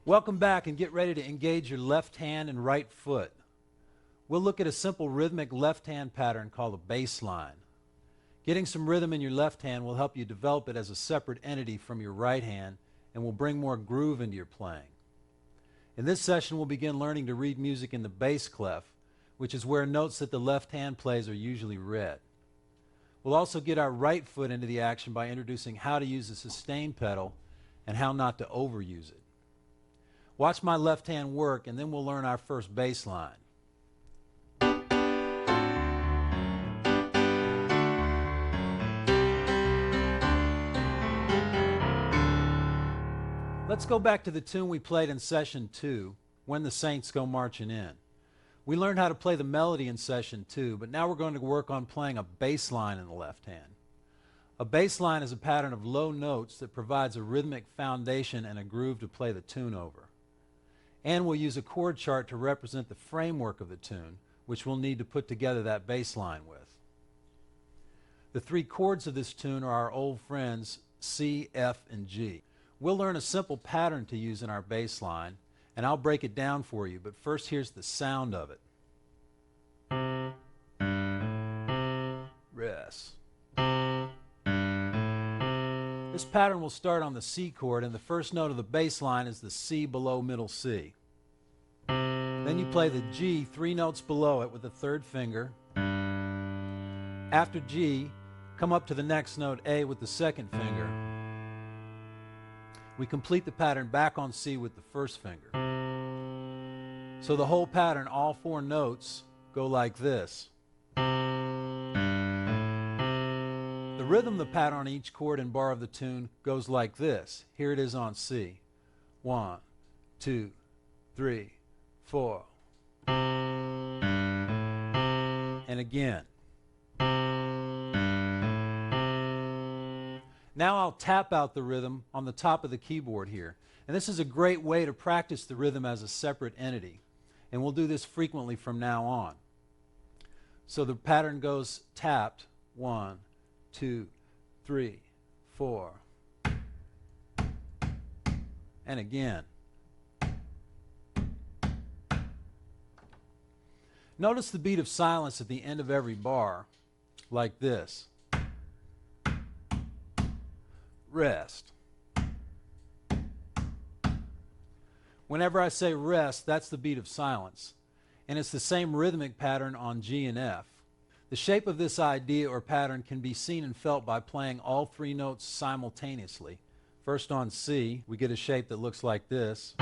Welcome back, and get ready to engage your left hand and right foot. We'll look at a simple rhythmic left hand pattern called a bass line. Getting some rhythm in your left hand will help you develop it as a separate entity from your right hand and will bring more groove into your playing. In this session, we'll begin learning to read music in the bass clef, which is where notes that the left hand plays are usually read. We'll also get our right foot into the action by introducing how to use the sustain pedal and how not to overuse it. Watch my left hand work, and then we'll learn our first bass line. Let's go back to the tune we played in session 2, When the Saints Go Marching In. We learned how to play the melody in session 2, but now we're going to work on playing a bass line in the left hand. A bass line is a pattern of low notes that provides a rhythmic foundation and a groove to play the tune over. And we'll use a chord chart to represent the framework of the tune, which we'll need to put together that bass line with. The three chords of this tune are our old friends C, F, and G. We'll learn a simple pattern to use in our bass line, and I'll break it down for you, but first here's the sound of it. Rest. This pattern will start on the C chord, and the first note of the bass line is the C below middle C. Then you play the G 3 notes below it with the third finger. After G, come up to the next note A with the second finger. We complete the pattern back on C with the first finger. So the whole pattern, all 4 notes, go like this. The rhythm of the pattern on each chord and bar of the tune goes like this. Here it is on C. 1, 2, 3, 4. And again. Now I'll tap out the rhythm on the top of the keyboard here. And this is a great way to practice the rhythm as a separate entity. And we'll do this frequently from now on. So the pattern goes tapped. 1, 2, 3, 4. And again. Notice the beat of silence at the end of every bar, like this. Rest. Whenever I say rest, that's the beat of silence. And it's the same rhythmic pattern on G and F. The shape of this idea or pattern can be seen and felt by playing all 3 notes simultaneously. First on C, we get a shape that looks like this.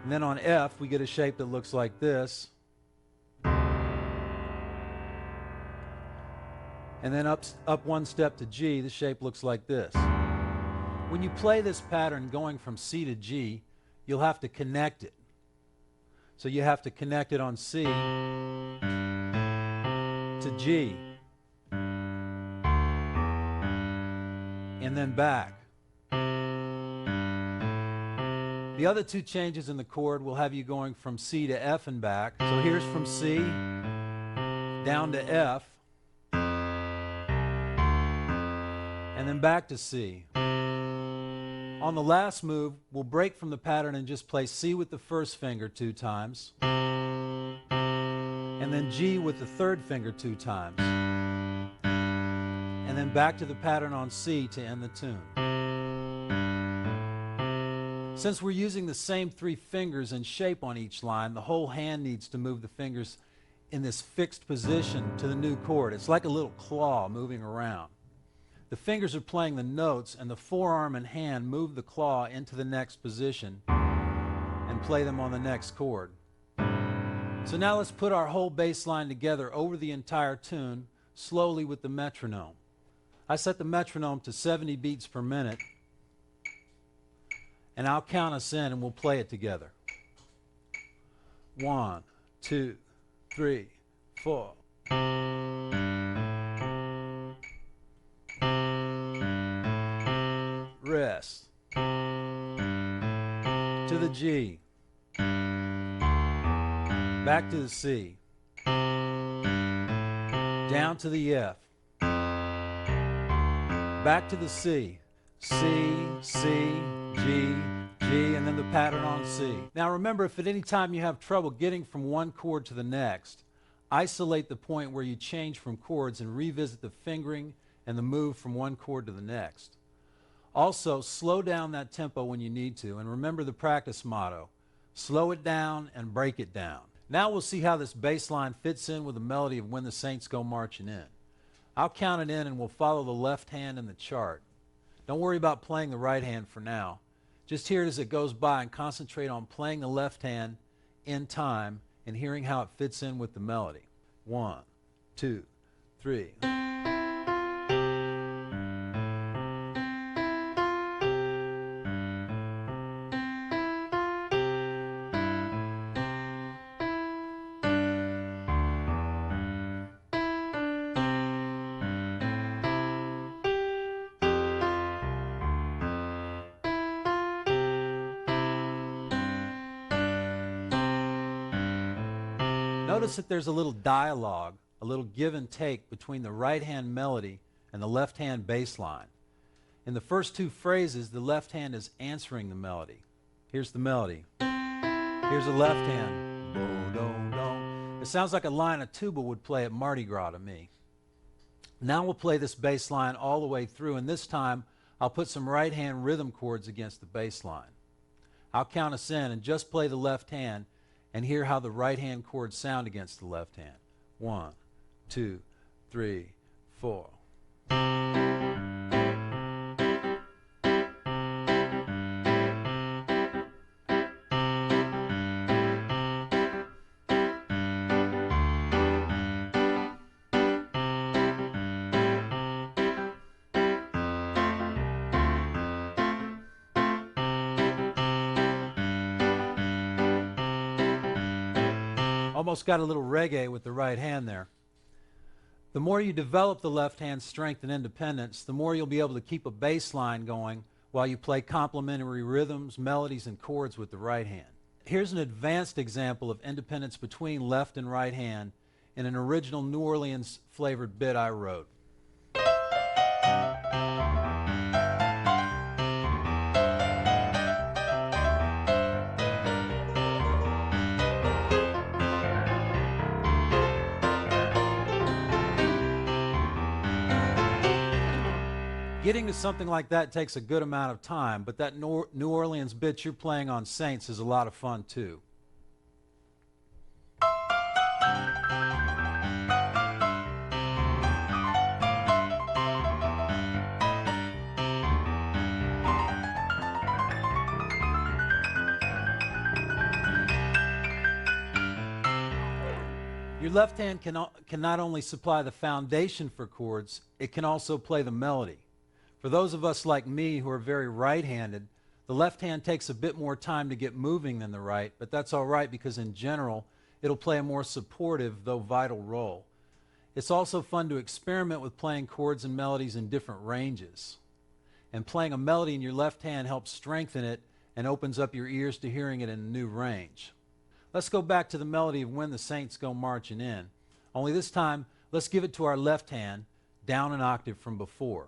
And then on F, we get a shape that looks like this. And then up 1 step to G, the shape looks like this. When you play this pattern going from C to G, you'll have to connect it. So you have to connect it on C to G. And then back. The other 2 changes in the chord will have you going from C to F and back. So here's from C down to F. And then back to C. On the last move, we'll break from the pattern and just play C with the first finger 2 times, and then G with the third finger 2 times, and then back to the pattern on C to end the tune. Since we're using the same 3 fingers and shape on each line, the whole hand needs to move the fingers in this fixed position to the new chord. It's like a little claw moving around. The fingers are playing the notes, and the forearm and hand move the claw into the next position and play them on the next chord. So now let's put our whole bass line together over the entire tune, slowly with the metronome. I set the metronome to 70 beats per minute, and I'll count us in and we'll play it together. 1, 2, 3, 4. Rest. To the G. Back to the C. Down to the F. Back to the C. C, C, G, G, and then the pattern on C. Now remember, if at any time you have trouble getting from one chord to the next, isolate the point where you change from chords and revisit the fingering and the move from one chord to the next. Also, slow down that tempo when you need to, and remember the practice motto: slow it down and break it down. Now we'll see how this bass line fits in with the melody of When the Saints Go Marching In. I'll count it in and we'll follow the left hand in the chart. Don't worry about playing the right hand for now. Just hear it as it goes by and concentrate on playing the left hand in time and hearing how it fits in with the melody. 1, 2, 3. Notice that there's a little dialogue, a little give and take between the right hand melody and the left hand bass line. In the first two phrases, the left hand is answering the melody. Here's the melody. Here's the left hand. Bo, do, do. It sounds like a line a tuba would play at Mardi Gras to me. Now we'll play this bass line all the way through, and this time I'll put some right hand rhythm chords against the bass line. I'll count us in and just play the left hand and hear how the right hand chords sound against the left hand. 1, 2, 3, 4. Almost got a little reggae with the right hand there. The more you develop the left hand's strength and independence, the more you'll be able to keep a bass line going while you play complementary rhythms, melodies, and chords with the right hand. Here's an advanced example of independence between left and right hand in an original New Orleans flavored bit I wrote. Getting to something like that takes a good amount of time, but that New Orleans bit you're playing on Saints is a lot of fun too. Your left hand can not only supply the foundation for chords, it can also play the melody. For those of us like me who are very right-handed, the left hand takes a bit more time to get moving than the right, but that's all right because in general, it'll play a more supportive, though vital role. It's also fun to experiment with playing chords and melodies in different ranges. And playing a melody in your left hand helps strengthen it and opens up your ears to hearing it in a new range. Let's go back to the melody of When the Saints Go Marching In. Only this time, let's give it to our left hand, down an octave from before.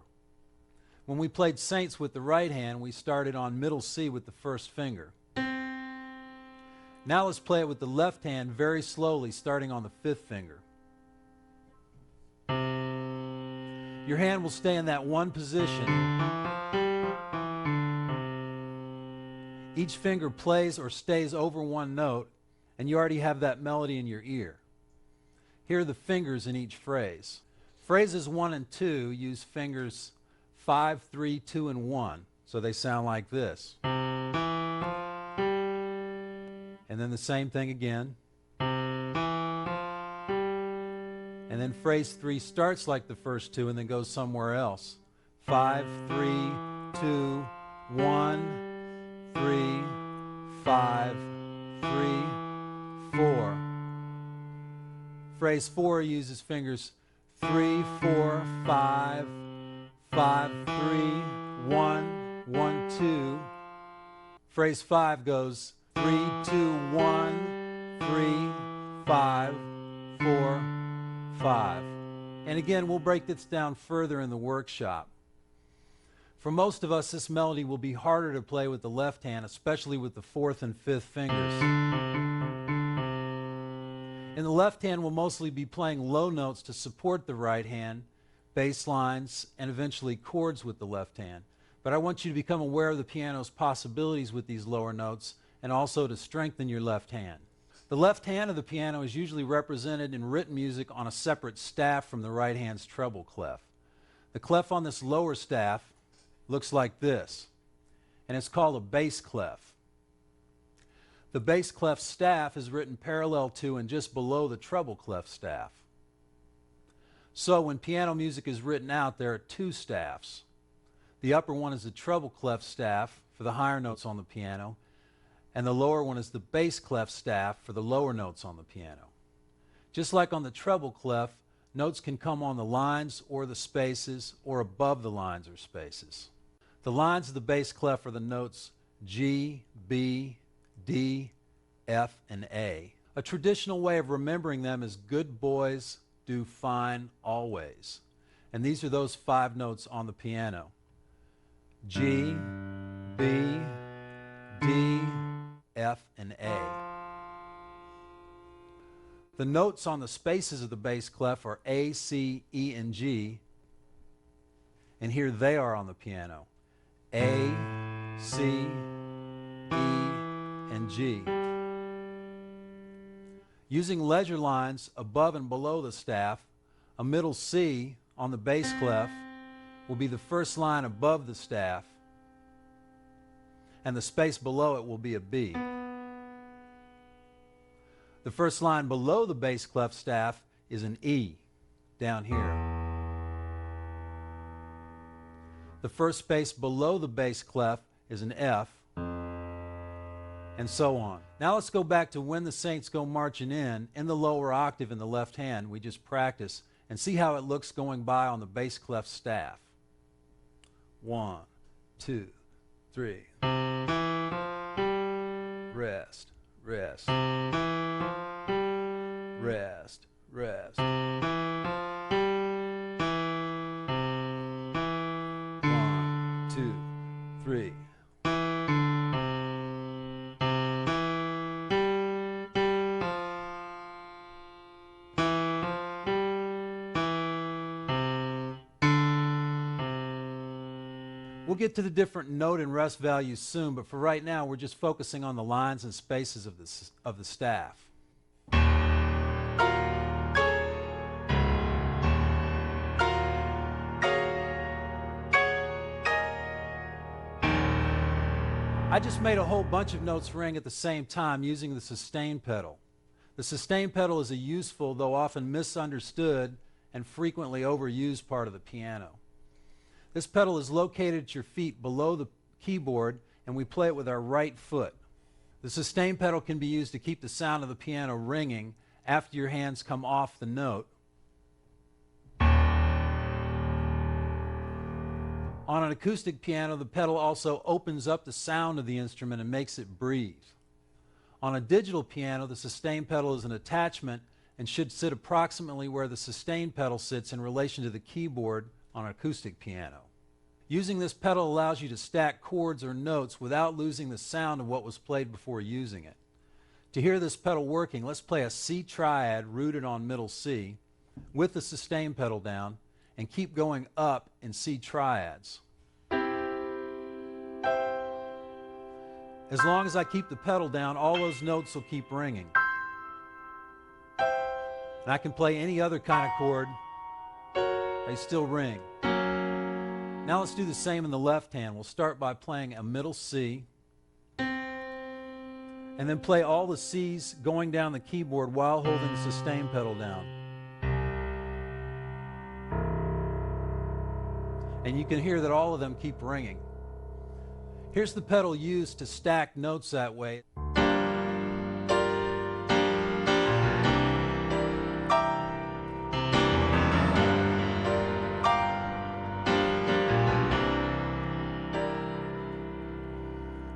When we played Saints with the right hand, we started on middle C with the first finger. Now let's play it with the left hand very slowly, starting on the fifth finger. Your hand will stay in that one position. Each finger plays or stays over one note, and you already have that melody in your ear. Here are the fingers in each phrase. Phrases 1 and 2 use fingers 5, 3, 2, and 1, so they sound like this. And then the same thing again. And And then phrase 3 starts like the first two and then goes somewhere else. 5, 3, 2, 1, 3, 5, 3, 4. Phrase 4 uses fingers 3, 4, 5, 5, 3, 1, 1, 2. Phrase 5 goes 3, 2, 1, 3, 5, 4, 5. And again, we'll break this down further in the workshop. For most of us, this melody will be harder to play with the left hand, especially with the 4th and 5th fingers. In the left hand, we'll mostly be playing low notes to support the right hand, bass lines, and eventually chords with the left hand. But I want you to become aware of the piano's possibilities with these lower notes and also to strengthen your left hand. The left hand of the piano is usually represented in written music on a separate staff from the right hand's treble clef. The clef on this lower staff looks like this, and it's called a bass clef. The bass clef staff is written parallel to and just below the treble clef staff. So when piano music is written out, there are two staffs. The upper one is the treble clef staff for the higher notes on the piano, and the lower one is the bass clef staff for the lower notes on the piano. Just like on the treble clef, notes can come on the lines or the spaces or above the lines or spaces. The lines of the bass clef are the notes G, B, D, F, and A. A traditional way of remembering them is good boys do fine always. And these are those 5 notes on the piano. G, B, D, F, and A. The notes on the spaces of the bass clef are A, C, E, and G. And here they are on the piano. A, C, E, and G. Using ledger lines above and below the staff, a middle C on the bass clef will be the first line above the staff, and the space below it will be a B. The first line below the bass clef staff is an E down here. The first space below the bass clef is an F, and so on. Now let's go back to When the Saints Go Marching In the lower octave in the left hand we just practiced, and see how it looks going by on the bass clef staff. 1, 2, 3. Rest, rest, rest, rest. 1, 2, 3. We'll get to the different note and rest values soon, but for right now we're just focusing on the lines and spaces of the staff. I just made a whole bunch of notes ring at the same time using the sustain pedal. The sustain pedal is a useful, though often misunderstood and frequently overused part of the piano. This pedal is located at your feet below the keyboard, and we play it with our right foot. The sustain pedal can be used to keep the sound of the piano ringing after your hands come off the note. On an acoustic piano, the pedal also opens up the sound of the instrument and makes it breathe. On a digital piano, the sustain pedal is an attachment and should sit approximately where the sustain pedal sits in relation to the keyboard on an acoustic piano. Using this pedal allows you to stack chords or notes without losing the sound of what was played before using it. To hear this pedal working, let's play a C triad rooted on middle C with the sustain pedal down and keep going up in C triads. As long as I keep the pedal down, all those notes will keep ringing. And I can play any other kind of chord, they still ring. Now let's do the same in the left hand. We'll start by playing a middle C, and then play all the C's going down the keyboard while holding the sustain pedal down. and you can hear that all of them keep ringing. Here's the pedal used to stack notes that way.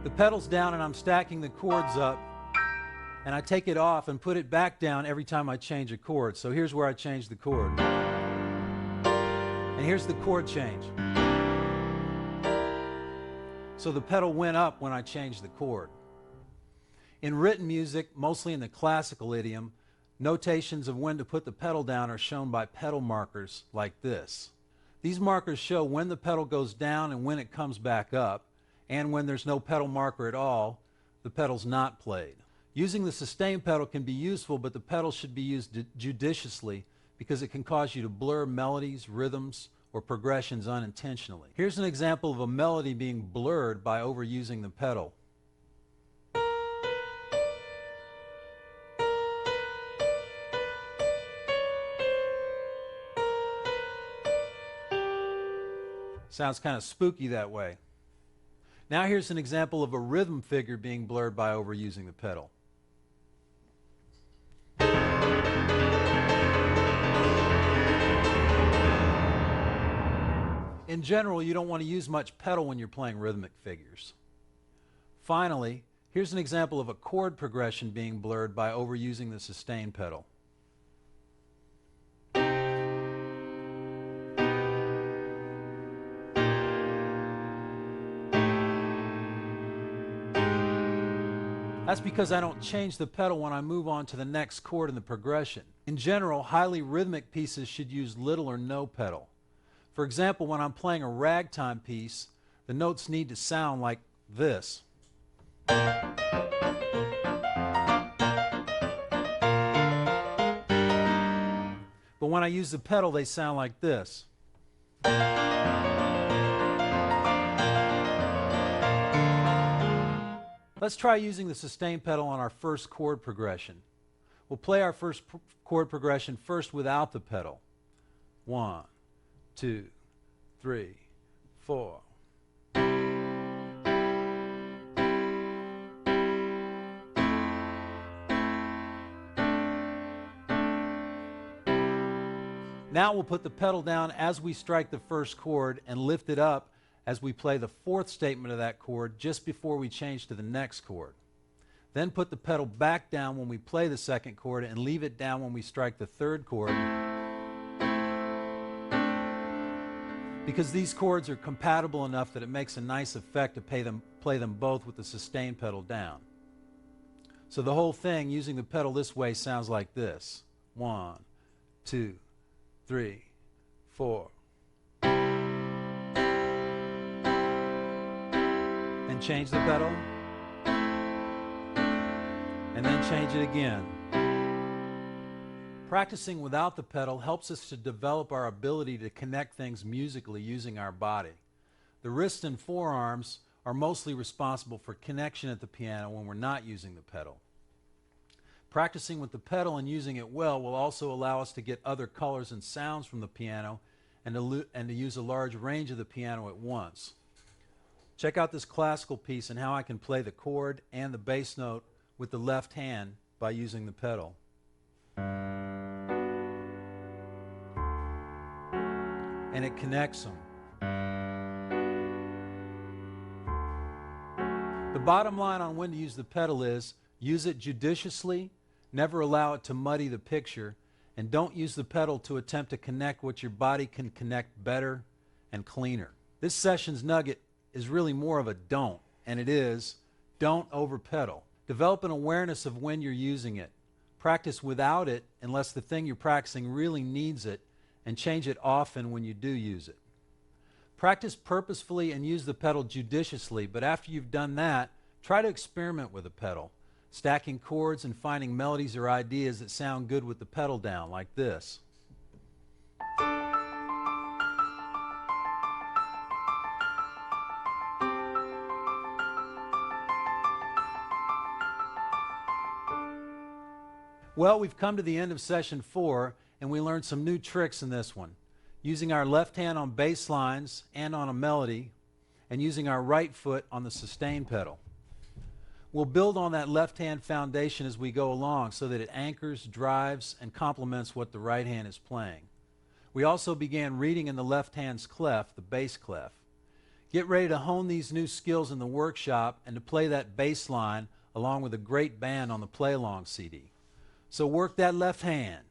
The pedal's down and I'm stacking the chords up, and I take it off and put it back down every time I change a chord. So here's where I change the chord. And here's the chord change. So the pedal went up when I changed the chord. In written music, mostly in the classical idiom, notations of when to put the pedal down are shown by pedal markers like this. These markers show when the pedal goes down and when it comes back up, and when there's no pedal marker at all, the pedal's not played. Using the sustain pedal can be useful, but the pedal should be used judiciously because it can cause you to blur melodies, rhythms, or progressions unintentionally. Here's an example of a melody being blurred by overusing the pedal. Sounds kind of spooky that way. Now here's an example of a rhythm figure being blurred by overusing the pedal. In general, you don't want to use much pedal when you're playing rhythmic figures. Finally, here's an example of a chord progression being blurred by overusing the sustain pedal. That's because I don't change the pedal when I move on to the next chord in the progression. In general, highly rhythmic pieces should use little or no pedal. For example, when I'm playing a ragtime piece, the notes need to sound like this. But when I use the pedal, they sound like this. Let's try using the sustain pedal on our first chord progression. We'll play our first chord progression first without the pedal. 1, 2, 3, 4. Now we'll put the pedal down as we strike the first chord and lift it up as we play the fourth statement of that chord just before we change to the next chord. Then put the pedal back down when we play the second chord and leave it down when we strike the third chord, because these chords are compatible enough that it makes a nice effect to play them both with the sustain pedal down. So the whole thing, using the pedal this way, sounds like this. 1, 2, 3, 4. And change the pedal, and then change it again. Practicing without the pedal helps us to develop our ability to connect things musically using our body. The wrists and forearms are mostly responsible for connection at the piano when we're not using the pedal. Practicing with the pedal and using it well will also allow us to get other colors and sounds from the piano and to use a large range of the piano at once. Check out this classical piece and how I can play the chord and the bass note with the left hand by using the pedal. And it connects them. The bottom line on when to use the pedal is, use it judiciously, never allow it to muddy the picture, and don't use the pedal to attempt to connect what your body can connect better and cleaner. This session's nugget is really more of a don't, and it is, don't over pedal. Develop an awareness of when you're using it. Practice without it unless the thing you're practicing really needs it, and change it often when you do use it. Practice purposefully and use the pedal judiciously, but after you've done that, try to experiment with the pedal, stacking chords and finding melodies or ideas that sound good with the pedal down, like this. Well, we've come to the end of session 4, and we learned some new tricks in this one. using our left hand on bass lines and on a melody, and using our right foot on the sustain pedal. We'll build on that left hand foundation as we go along so that it anchors, drives, and complements what the right hand is playing. We also began reading in the left hand's clef, the bass clef. Get ready to hone these new skills in the workshop and to play that bass line along with a great band on the Play Along CD. So work that left hand.